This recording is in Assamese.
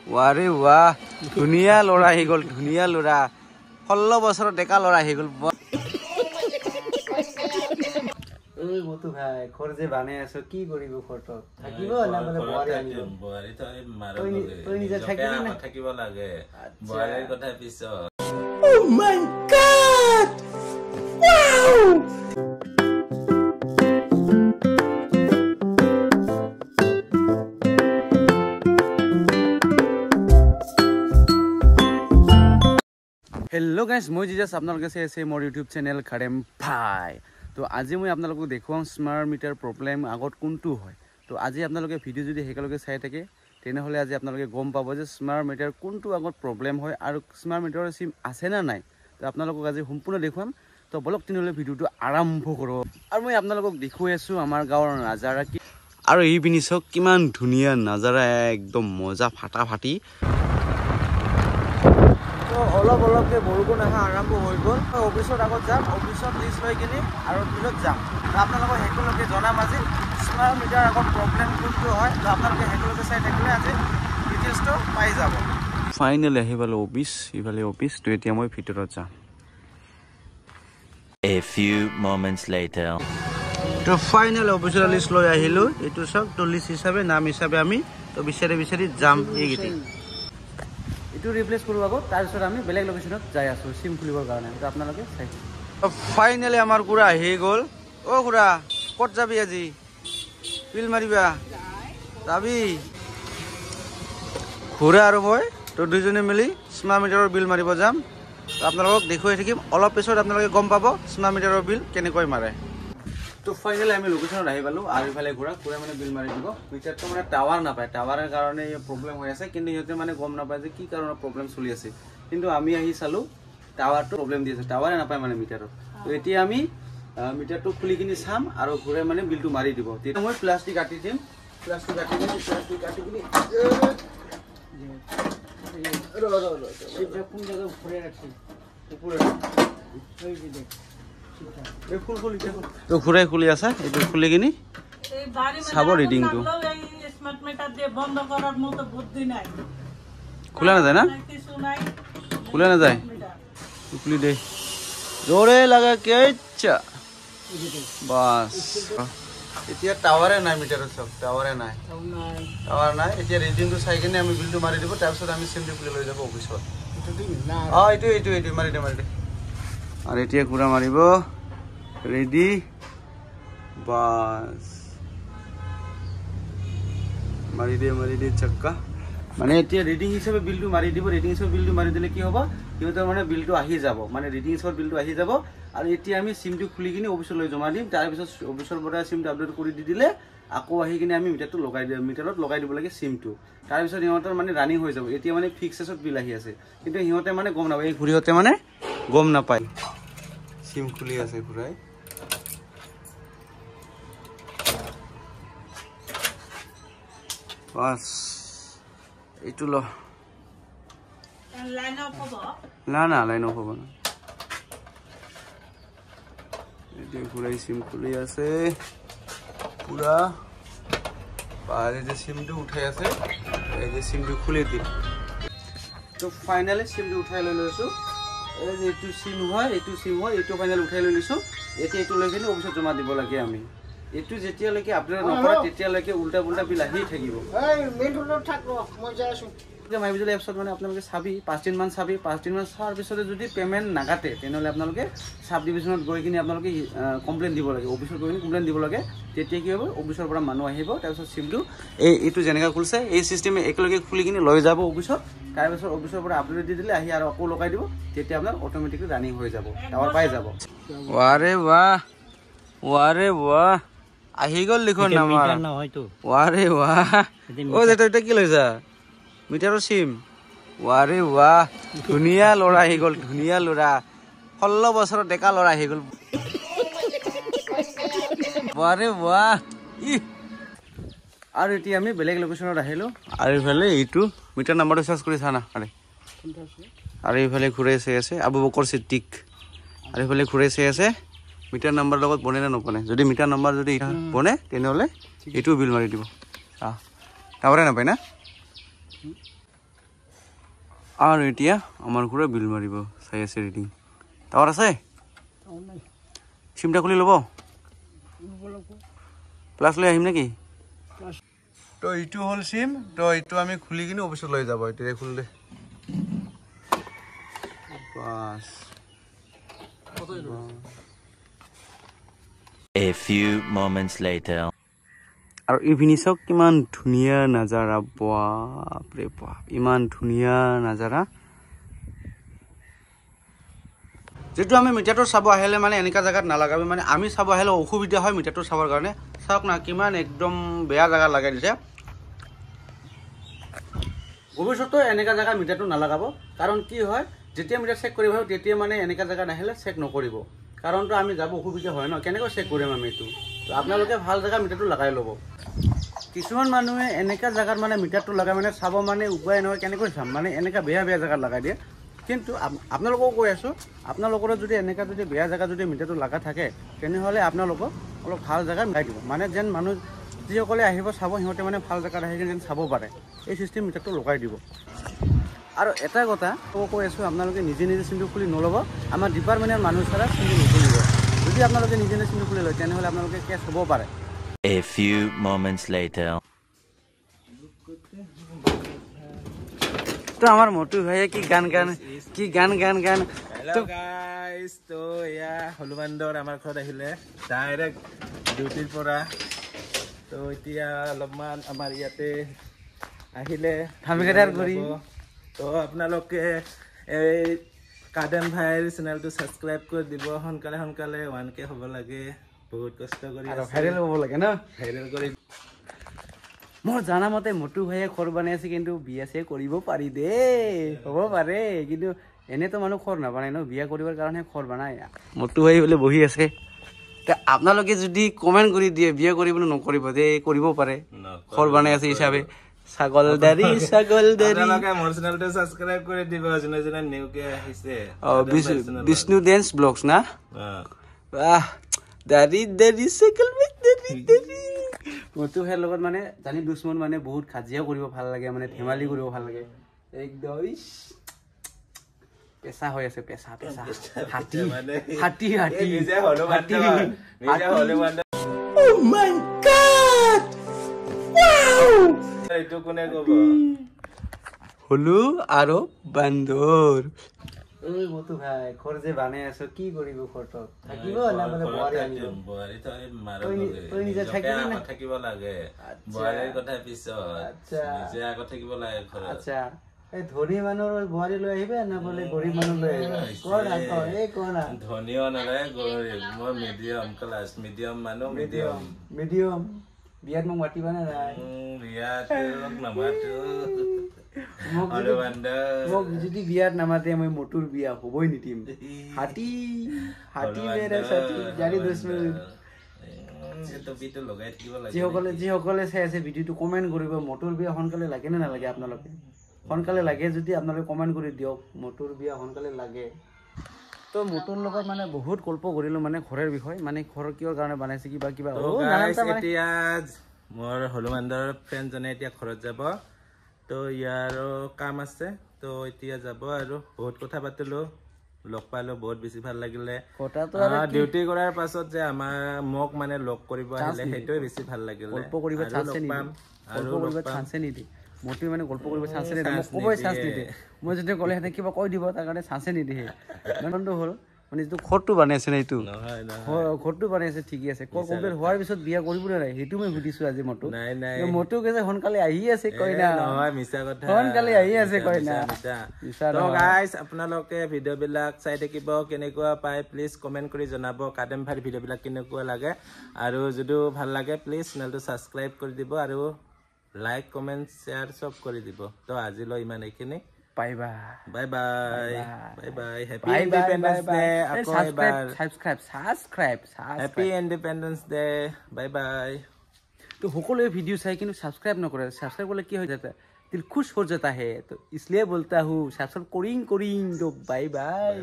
वारे वाह धुनिया लड़ा आহি গল धुनिया लड़ा 16 বছর ডেকা লড়া আহি গল ওই মতু ভাই খরজে বানে আছো কি করিব ফটো থাকিব না বলে বয়ারি আনিব বয়ারি তো মারব তুই নিজে থাকিবি না থাকিব লাগে বয়ারির কথা পিছ ও মাই গড ওয়াও हेलो गाइस মই জিজাস আপোনালোকে চাইছে মোৰ ইউটিউব চেনেল খাৰেম ভাই তো আজি মই আপোনালোকক দেখুৱাম স্মাৰ্ট মিটাৰ প্ৰবলেম আগত কোনটো হয় তো আজি আপোনালোকে ভিডিও যদি হেকালকে চাই থাকে তেনেহলে আজি আপোনালোকে গম পাব যে স্মাৰ্ট মিটাৰ কোনটো আগত প্ৰবলেম হয় আৰু স্মাৰ্ট মিটাৰৰ সিম আছে না নাই তো আপোনালোকক আজি সম্পূৰ্ণ দেখুৱাম তো বলক তেনেহলে ভিডিওটো আৰম্ভ কৰো আৰু মই আপোনালোকক দেখুৱাই আছো আমাৰ গাঁৱৰ নাজাৰা কি আৰু এই বিনিছক কিমান ধুনিয়া নাজাৰা একদম মজা ফাটাফাটি অলপ অলপকে বৰষুণ আহা আৰম্ভ হৈ গ'ল অফিচত আগত যাম অফিচত লিষ্ট লৈ কিনি আৰু বিলত যাম আপোনালোকক হেকলকে জনাম আজি স্মাৰ্ট মিটাৰ আগত প্ৰবলেম কোনটো হয় আপোনালোকে হেকলকে চাই থাকিলে আজি ডিটেইলছটো পাই যাব ফাইনালি আহিবলে অফিচ ইভালে অফিচ তো এতিয়া মই ভিতৰত যাম A few moments later তো ফাইনালি অফিচৰ লিষ্ট লৈ আহিলো এটো সব তো লিষ্ট হিচাপে নাম হিচাপে আমি তো বিচাৰি যাম এইগিতে इटू रिप्लेस करू আগত তাৰ পিছত আমি বেলেগ লোকেশনত যাই আছো সিম খুলিবৰ কাৰণে তো আপোনালোকে চাই ফাইনালি আমাৰ কুৰা আহি গল ও কুৰা কত যাবি আজি বিল মাৰিবা যাবি কুৰা আৰু মই তো দুজনে মিলি স্মাৰ্ট মিটাৰৰ বিল মাৰিব যাম তো আপোনালোকক দেখুৱাই থাকিম অলপ পিছত আপোনালোকে গম পাব স্মাৰ্ট মিটাৰৰ বিল কেনেকৈ মাৰে তো ফাইনালি আমি লোকেশনত আহি পালো আৰু ইফালে কুৰা মানে বিল মাৰি দিব মিটাৰটো মানে টাৱাৰ নাপায় টাৱাৰৰ কাৰণে এই প্ৰবলেম হৈ আছে কিন্তু ইহতে মানে গম নাপায় যে কি কাৰণত প্ৰবলেম চলি আছে কিন্তু আমি আহি চালো টাৱাৰটো প্ৰবলেম দি আছে টাৱাৰে নাপায় মানে মিটাৰৰ তো এতিয়া আমি মিটাৰটো খুলি কিনি চাম আৰু ঘৰে মানে বিলটো মাৰি দিব তেতিয়া মই প্লাষ্টিক কাটি দিম প্লাষ্টিক কাটি কিনি এটা কোন জায়গা ঘৰে ৰাখি ওপৰে এই যে দেখ এই ফুল তো ঘৰে খুলি আছে এইটো খুলি কিনি এই বাড়ি মানে সাব রিডিংটো স্মার্ট মিটার দিয়ে বন্ধ করার মতো বুদ্ধি নাই খোলা না যায় না কিছু নাই খোলা না যায় খুলি দে জোরে লাগা কে ইচ্ছা বাস এতিয়া টাৱাৰে নাই মিটাৰৰ সব টাৱাৰে নাই টাৱাৰ নাই এতিয়া ৰিডিংটো চাই কিনে আমি বিলটো মাৰি দিব তাৰ পিছত আমি সিমটো খুলি লৈ যাব অফিচত এইটো মাৰি দে আৰু এতিয়া কুৰা মাৰিব ৰেডি বাস মাৰি দে চক্কা মানে এতিয়া ৰিডিং হিচাপে বিলটো মাৰি দিব ৰিডিং হিচাপে বিলটো মাৰি দিলে কি হ'ব কিহতৰ মানে বিলটো আহি যাব মানে ৰিডিং হিচাপে বিলটো আহি যাব আৰু এতিয়া আমি সিমটো খুলি কিনি অফিচলৈ জমা দিম তাৰ পিছত অফিচৰ পৰা সিমটো আপডেট কৰি দি দিলে আকৌ আহি কিনি আমি মিটাৰটো লগাই দিম মিটাৰত লগাই দিব লাগে সিমটো তাৰ পিছত ইহঁতৰ মানে ৰানিং হৈ যাব এতিয়া মানে ফিক্সেছত বিল আহি আছে কিন্তু ইহঁতে মানে গম নাপায় এই ঘুৰিহতে মানে গম নাপায় সিম খুলি আছে ঘুৰাই বাস এইটো ল লাইন অফ হ'ব না লাইন অফ হ'ব না এইটো ঘুৰাই সিম খুলি আছে পুৰা পারে যে সিমটো উঠাই আছে এই যে সিমটো খুলি দিম তো ফাইনালি সিমটো উঠাই লৈ লৈছো এই যে এইটো সিম হয় এইটো ফাইনাল উঠাই লৈ লৈছো এতিয়া এইটো লৈ কিনে অফিচত জমা দিব লাগে আমি এইটো যেতিয়ালৈকে আপডেট নকৰা তেতিয়ালৈকে উল্টা পুল্টা বিল আহি থাকিব এই মেইনটো থাক মই যাই আছো যে মাইবিজুল এপছত মানে আপোনালোকে চাবি 5 দিন মান চাৰ পিছতে যদি পেমেন্ট নাগাতে তেনেহলে আপোনালোকে সাব ডিভিজনত গৈ কিনি আপোনালোকে কমপ্লেইন দিব লাগে অফিচত গৈ কিনি কমপ্লেইন দিব লাগে তেতিয়া কি হ'ব অফিচৰ পৰা মানুহ আহিব তাৰ পিছত সিমটো এইটো যেনেকা খুলছে এই সিস্টেমে একলগে খুলি কিনি লৈ যাব অফিচত তাৰ পিছত অফিচৰ পৰা আপডেট দি দিলে আহি আৰু আকৌ লগাই দিব তেতিয়া আপোনাৰ অটোমেটিকলি ৰানিং হৈ যাব টাৱাৰ পাই যাব ওয়াৰে বাহ আহি গল লিখন নামাৰ ওয়াৰে বাহ ও যেটা কি লৈছা মিটাৰৰ সিম ওয়াৰে বাহ ধুনিয়া লৰা আহি গল ধুনিয়া লৰা 16 বছৰৰ ডেকা লৰা আহি গল ওয়াৰে বাহ আৰু এতিয়া আমি বেলেগ লোকেশনত আহিলো আৰু ইফালে এইটো মিটাৰ নাম্বাৰটো সাৰ্চ কৰি চানা আৰু ইফালে ঘুৰে আছে আবু বকৰ সিদ্দিক আৰু ইফালে ঘুৰে আছে মিটাৰ নাম্বাৰ লগত বনে না নবনে যদি মিটাৰ নাম্বাৰ যদি বনে তেনেহলে এইটো বিল মাৰি দিব টাৱাৰে নাপায় না আৰু এতিয়া আমাৰ ঘৰে বিল মাৰিব চাই আছে ৰিডিং টাৱাৰ আছে চিমটা খুলি ল'ব প্লাছ লৈ আহিম নেকি তো এইটো হ'ল চিম তো এইটো আমি খুলি কিনে অফিচত লৈ যাব এতিয়া খুলি দে বাস A few moments later. আৰু ইভিনি চাওক কিমান ধুনীয়া নাজাৰা বাপৰে বাপ ইমান ধুনীয়া নাজাৰা যেটো আমি মিটাৰটো চাব আহিলে মানে এনেকা জায়গাত নালাগাবি মানে আমি চাব আহিলে অসুবিধা হয় মিটাৰটো চাবৰ কাৰণে চাওক না কিমান একদম বেয়া জায়গা লগাই দিছে ভৱিষ্যতে এনেকা জায়গা মিটাৰটো নালাগাব কাৰণ কি হয় যেতিয়া মিটাৰ চেক কৰিব তেতিয়া মানে এনেকা জায়গা নাহিলে চেক নকৰিব কাৰণটো আমি যাব অসুবিধা হয় ন কেনেকৈ চেক কৰিম আমি এইটো তো আপোনালোকে ভাল জায়গা মিটাৰটো লগাই ল'ব কিছুমান মানুহে এনেকা জায়গাত মানে মিটাৰটো লগাই মানে চাব মানে উপায় নহয় কেনেকৈ চাম মানে এনেকা বেয়া বেয়া জায়গাত লগাই দিয়ে কিন্তু আপোনালোকক কৈ আছো আপোনালোকৰ যদি এনেকা যদি বেয়া জায়গা যদি মিটাৰটো লগা থাকে তেনেহলে আপোনালোকক অলপ ভাল জায়গা মিলাই দিব মানে যেন মানুহ যিসকলে আহিব চাব সিহঁতে মানে ভাল জায়গাত আহি যেন চাব পাৰে এই চিষ্টেম মিটাৰটো লগাই দিব আৰু এটা কথা কৈ আছো আপোনালোকে নিজে নিজে চিমটো খুলি নল'ব আমাৰ ডিপাৰ্টমেণ্টৰ মানুহ ছাৰা চিমটো নুখুলিব যদি আপোনালোকে নিজে নিজে চিমটো খুলি লয় তেনেহ'লে আপোনালোকে কেছ হ'ব পাৰে A few moments later. তো আমাৰ মোটু ভাইয়ে কি গান Hello guys তো ইয়া হলুমান্দৰ আমাৰ ঘৰত আহিলে ডাইৰেক্ট ডিউটিৰ পৰা তো এতিয়া অলপমান আমাৰ ইয়াতে আহিলে ধামিকাদাৰ কৰি তো আপোনালোকে এই কাদেম ভাইৰ চেনেলটো সাবস্ক্ৰাইব কৰি দিব সোনকালে 1K হ'ব লাগে বহুত কষ্ট কৰি আৰু ভাইৰেল হ'ব লাগে ন ভাইৰেল কৰি মোৰ জানা মতে মোটু ভাইয়ে খৰ বনাই আছে কিন্তু বিয়া চিয়া কৰিব পাৰি দে হ'ব পাৰে কিন্তু এনেতো মানুহ খৰ নাবনাই ন বিয়া কৰিবৰ কাৰণে খৰ বনাই মোটু ভাই বোলে বহি আছে তে আপোনালোকে যদি কমেন্ট কৰি দিয়ে বিয়া কৰিব নকৰিব দে কৰিব পাৰে খৰ বনাই আছে হিচাপে ছাগলদাৰী আপোনালোকে মোৰ চেনেলটো সাবস্ক্ৰাইব কৰি দিব যোনে যোনে নিউকে আহিছে বিষ্ণু ডেন্স ব্লগছ না বাহ দাৰি সাইকেল দাৰি মোটু ভাইৰ লগত মানে জানি দুশ্মন মানে বহুত খাজিয়া কৰিব ভাল লাগে মানে ধেমালি কৰিব ভাল লাগে একদম পেছা হৈ আছে পেছা হাতী নিজে হলুমান্দৰ ও মাই গড ওয়াও এইটো কোনে ক'ব হলু আৰু বান্দৰ ওই মোটু ভাই খৰ যে বানাই আছো কি কৰিব খৰটো থাকিব না মানে বৱাৰি আনিব বৱাৰি তো মাৰো তই নিজে থাকিবি না থাকিব লাগে বৱাৰিৰ কথা পিছত আচ্ছা নিজে আগত থাকিব লাগে ঘৰত আচ্ছা এই ধনী মানুহৰ বৱাৰি লৈ আহিবে না বলে গৰীব মানুহ লৈ আহিবে কোন ধনীও নালাগে গৰীব মই মিডিয়াম ক্লাছ মিডিয়াম মানুহ মিডিয়াম বিয়াত মোক মাতিবা না নাই বিয়াত নামাতো মোক যদি বিয়াত নামাতে মই মোটুৰ বিয়া হ'বই নিদিম হাতী মেৰে সাথী জানি দুশ্মন যিসকলে চাই আছে ভিডিঅ'টো কমেণ্ট কৰিব মোটুৰ বিয়া সোনকালে লাগে নে নালাগে আপোনালোকে সোনকালে লাগে যদি আপোনালোকে কমেণ্ট কৰি দিয়ক মোটুৰ বিয়া সোনকালে লাগে তো মোটুৰ লগত মানে বহুত গল্প কৰিলো মানে ঘৰৰ বিষয় মানে ঘৰ কিহৰ কাৰণে বনাইছে কিবা এতিয়া মোৰ হলুমান্দৰ ফ্ৰেণ্ডজনে এতিয়া ঘৰত যাব তো ইয়াৰো কাম আছে তো এতিয়া যাব আৰু বহুত কথা পাতিলো লগ পালো বহুত বেছি ভাল লাগিলে ডিউটি কৰাৰ পাছত যে আমাৰ মোক মানে লগ কৰিব আহিলে সেইটোৱে বেছি ভাল লাগিলে গল্প কৰিব চান্সে নিদি মোটু মানে গল্প কৰিব চান্সে নিদি মোক ক'বই চান্স নিদি মই যদি ক'লে হেঁতে কিবা কৈ দিব তাৰ কাৰণে চান্সে নিদিয়ে মানুহটো হ'ল মানে যিটো ঘৰটো বনাইছে না এইটো ঘৰটো বনাইছে ঠিকে আছে কমপ্লিট হোৱাৰ পিছত বিয়া কৰিবলৈ নাই সেইটো মই সুধিছো আজি মোটু কৈছে সোনকালে আহি আছে কয় না মিছা কথা সোনকালে আহি আছে কয় না তো গাইজ আপোনালোকে ভিডিঅ'বিলাক চাই থাকিব কেনেকুৱা পায় প্লিজ কমেণ্ট কৰি জনাব কাদেম ভাইৰ ভিডিঅ'বিলাক কেনেকুৱা লাগে আৰু যদি ভাল লাগে প্লিজ চেনেলটো ছাবস্ক্ৰাইব কৰি দিব আৰু লাইক কমেণ্ট শ্বেয়াৰ চব কৰি দিব তো আজিলৈ ইমান এইখিনি Bye bye. Bye bye. Happy Independence Day. Subscribe. Happy Independence Day. Bye bye. तो সকলে वीडियो चाहे कि सब्सक्राइब न करे सब्सक्राइब करले क्या हो जाता है दिल खुश हो जाता है तो इसलिए बोलता हूँ सब्सक्राइब करिंग तो बाय बाय।